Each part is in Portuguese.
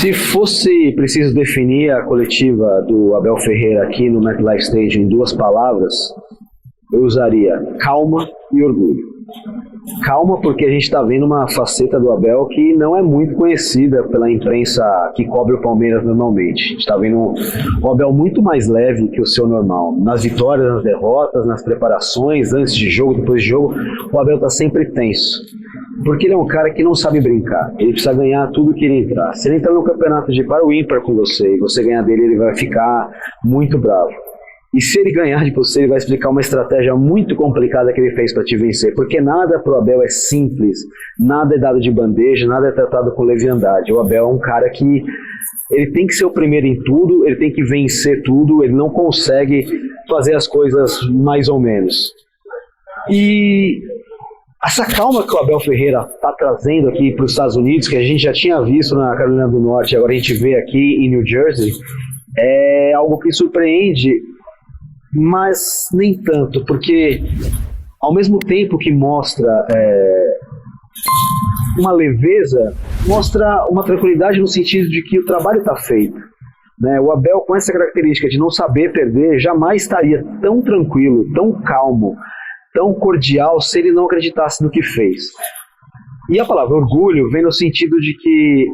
Se fosse preciso definir a coletiva do Abel Ferreira aqui no MetLife Stadium em duas palavras, eu usaria calma e orgulho. Calma porque a gente está vendo uma faceta do Abel que não é muito conhecida pela imprensa que cobre o Palmeiras normalmente. A gente está vendo um Abel muito mais leve que o seu normal. Nas vitórias, nas derrotas, nas preparações, antes de jogo, depois de jogo, o Abel está sempre tenso. Porque ele é um cara que não sabe brincar. Ele precisa ganhar tudo que ele entrar. Se ele entrar no campeonato de par ou ímpar com você e você ganhar dele, ele vai ficar muito bravo. E se ele ganhar de você, ele vai explicar uma estratégia muito complicada que ele fez para te vencer. Porque nada pro Abel é simples, nada é dado de bandeja, nada é tratado com leviandade. O Abel é um cara que ele tem que ser o primeiro em tudo, ele tem que vencer tudo, ele não consegue fazer as coisas mais ou menos. E essa calma que o Abel Ferreira está trazendo aqui para os Estados Unidos, que a gente já tinha visto na Carolina do Norte, agora a gente vê aqui em New Jersey, é algo que surpreende, mas nem tanto, porque ao mesmo tempo que mostra uma leveza, mostra uma tranquilidade no sentido de que o trabalho está feito. Né? O Abel, com essa característica de não saber perder, jamais estaria tão tranquilo, tão calmo, tão cordial se ele não acreditasse no que fez. E a palavra orgulho vem no sentido de que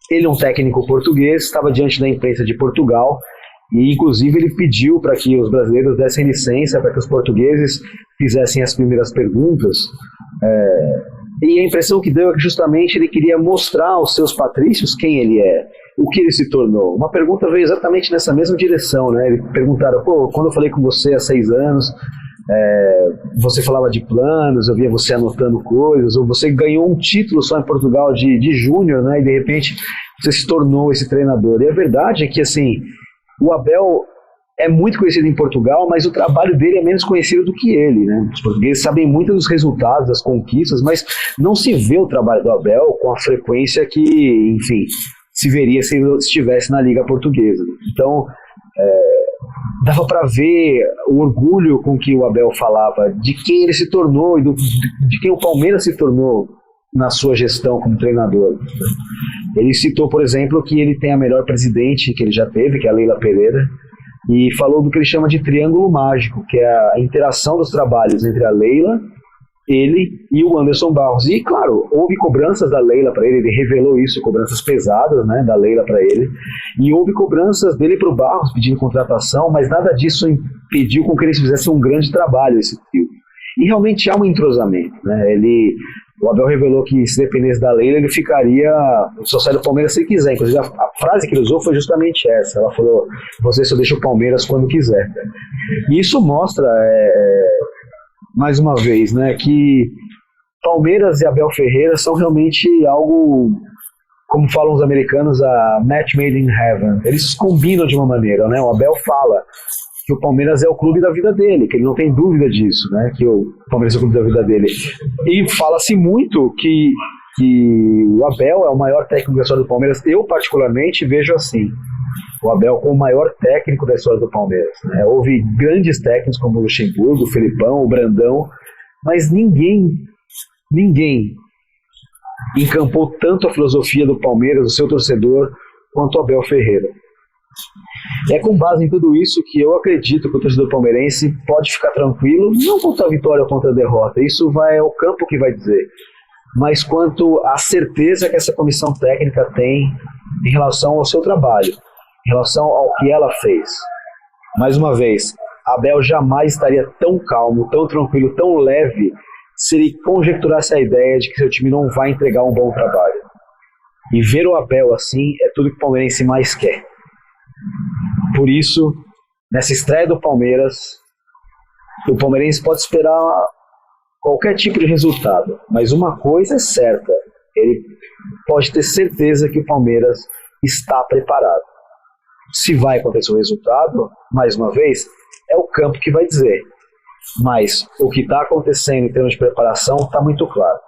ele é um técnico português, estava diante da imprensa de Portugal, e inclusive ele pediu para que os brasileiros dessem licença para que os portugueses fizessem as primeiras perguntas, e a impressão que deu é que justamente ele queria mostrar aos seus patrícios quem ele é, o que ele se tornou. Uma pergunta veio exatamente nessa mesma direção, né? Eles perguntaram, quando eu falei com você há 6 anos, você falava de planos, eu via você anotando coisas, ou você ganhou um título só em Portugal de júnior, né? E de repente você se tornou esse treinador. E a verdade é que, assim, o Abel é muito conhecido em Portugal, mas o trabalho dele é menos conhecido do que ele, né? Os portugueses sabem muito dos resultados, das conquistas, mas não se vê o trabalho do Abel com a frequência que, enfim, se veria se ele estivesse na Liga Portuguesa. Então, dava para ver o orgulho com que o Abel falava de quem ele se tornou e de quem o Palmeiras se tornou na sua gestão como treinador. Ele citou, por exemplo, que ele tem a melhor presidente que ele já teve, que é a Leila Pereira, e falou do que ele chama de triângulo mágico, que é a interação dos trabalhos entre a Leila, ele e o Anderson Barros. E, claro, houve cobranças da Leila para ele revelou isso, cobranças pesadas, né, da Leila para ele, e houve cobranças dele para o Barros pedindo contratação, mas nada disso impediu com que eles fizessem um grande trabalho esse trio. E realmente há um entrosamento, né? O Abel revelou que se dependesse da Leila, ele ficaria só sai do Palmeiras se quiser. Inclusive a frase que ele usou foi justamente essa. Ela falou, você só deixa o Palmeiras quando quiser. E isso mostra, mais uma vez, né, que Palmeiras e Abel Ferreira são realmente algo, como falam os americanos, a match made in heaven. Eles combinam de uma maneira, né? O Abel fala que o Palmeiras é o clube da vida dele, que ele não tem dúvida disso, né? Que o Palmeiras é o clube da vida dele. E fala-se muito que o Abel é o maior técnico da história do Palmeiras. Eu, particularmente, vejo assim. O Abel como o maior técnico da história do Palmeiras. Né? Houve grandes técnicos como o Luxemburgo, o Felipão, o Brandão, mas ninguém encampou tanto a filosofia do Palmeiras, o seu torcedor, quanto o Abel Ferreira. É com base em tudo isso que eu acredito que o torcedor palmeirense pode ficar tranquilo, não quanto a vitória ou contra a derrota, isso é o campo que vai dizer, mas quanto à certeza que essa comissão técnica tem em relação ao seu trabalho, em relação ao que ela fez. Mais uma vez, Abel jamais estaria tão calmo, tão tranquilo, tão leve, se ele conjecturasse a ideia de que seu time não vai entregar um bom trabalho. E ver o Abel assim é tudo que o palmeirense mais quer. Por isso, nessa estreia do Palmeiras, o palmeirense pode esperar qualquer tipo de resultado, mas uma coisa é certa, ele pode ter certeza que o Palmeiras está preparado. Se vai acontecer o resultado, mais uma vez, é o campo que vai dizer, mas o que está acontecendo em termos de preparação está muito claro.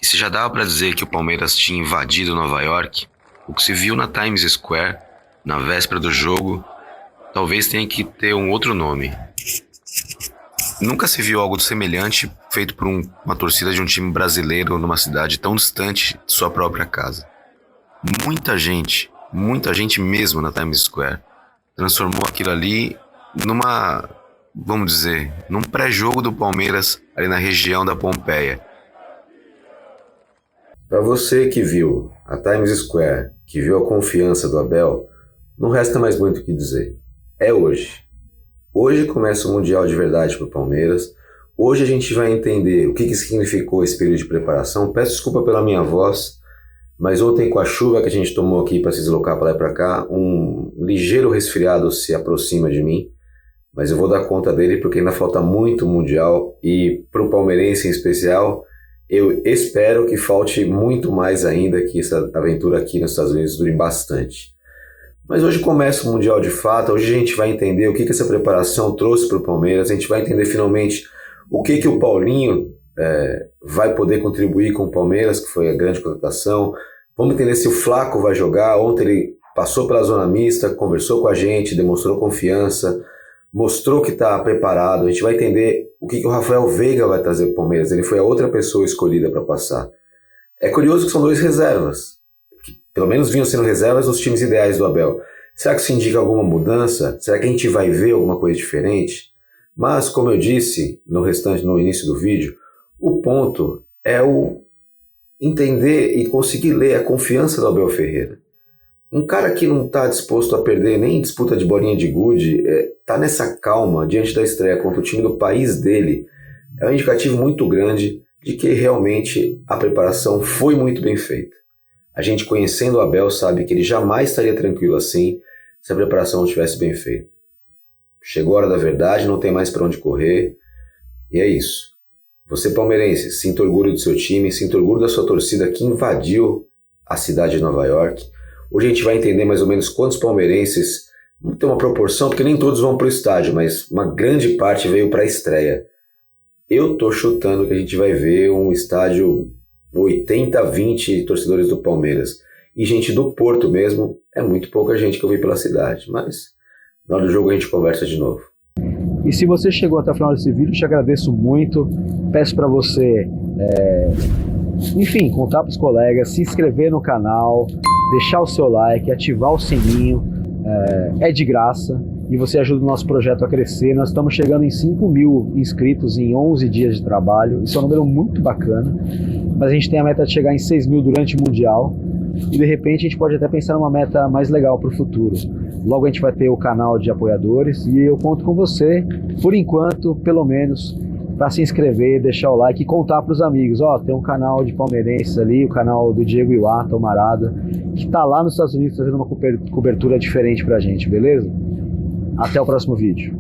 E se já dava para dizer que o Palmeiras tinha invadido Nova York, o que se viu na Times Square na véspera do jogo, talvez tenha que ter um outro nome. Nunca se viu algo semelhante feito por uma torcida de um time brasileiro numa cidade tão distante de sua própria casa. muita gente mesmo na Times Square, transformou aquilo ali numa, vamos dizer, num pré-jogo do Palmeiras ali na região da Pompeia. Para você que viu a Times Square, que viu a confiança do Abel, não resta mais muito o que dizer. É hoje. Hoje começa o Mundial de verdade para o Palmeiras. Hoje a gente vai entender o que significou esse período de preparação. Peço desculpa pela minha voz, mas ontem com a chuva que a gente tomou aqui para se deslocar para lá e para cá, um ligeiro resfriado se aproxima de mim, mas eu vou dar conta dele porque ainda falta muito Mundial e para o palmeirense em especial, eu espero que falte muito mais ainda, que essa aventura aqui nos Estados Unidos dure bastante. Mas hoje começa o Mundial de fato, hoje a gente vai entender o que essa preparação trouxe para o Palmeiras, a gente vai entender finalmente o que o Paulinho vai poder contribuir com o Palmeiras, que foi a grande contratação. Vamos entender se o Flaco vai jogar. Ontem ele passou pela zona mista, conversou com a gente, demonstrou confiança, mostrou que está preparado. A gente vai entender o que o Rafael Veiga vai trazer para o Palmeiras. Ele foi a outra pessoa escolhida para passar. É curioso que são dois reservas, que pelo menos vinham sendo reservas dos times ideais do Abel. Será que isso indica alguma mudança? Será que a gente vai ver alguma coisa diferente? Mas, como eu disse no início do vídeo, o ponto é o entender e conseguir ler a confiança do Abel Ferreira. Um cara que não está disposto a perder nem disputa de bolinha de gude, está nessa calma diante da estreia contra o time do país dele, é um indicativo muito grande de que realmente a preparação foi muito bem feita. A gente, conhecendo o Abel, sabe que ele jamais estaria tranquilo assim se a preparação não estivesse bem feita. Chegou a hora da verdade, não tem mais para onde correr, e é isso. Você palmeirense, sinta orgulho do seu time, sinta orgulho da sua torcida que invadiu a cidade de Nova York. Hoje a gente vai entender mais ou menos quantos palmeirenses, não tem uma proporção, porque nem todos vão para o estádio, mas uma grande parte veio para a estreia. Eu tô chutando que a gente vai ver um estádio 80-20 torcedores do Palmeiras. E gente do Porto mesmo, é muito pouca gente que eu vi pela cidade, mas na hora do jogo a gente conversa de novo. E se você chegou até o final desse vídeo, te agradeço muito. Peço para você, contar para os colegas, se inscrever no canal, deixar o seu like, ativar o sininho. É de graça e você ajuda o nosso projeto a crescer. Nós estamos chegando em 5.000 inscritos em 11 dias de trabalho. Isso é um número muito bacana, mas a gente tem a meta de chegar em 6.000 durante o Mundial. E de repente a gente pode até pensar numa meta mais legal para o futuro. Logo a gente vai ter o canal de apoiadores e eu conto com você, por enquanto, pelo menos, para se inscrever, deixar o like e contar para os amigos. Tem um canal de palmeirenses ali, o canal do Diego Iwata, o Marada, que está lá nos Estados Unidos fazendo uma cobertura diferente para a gente, beleza? Até o próximo vídeo.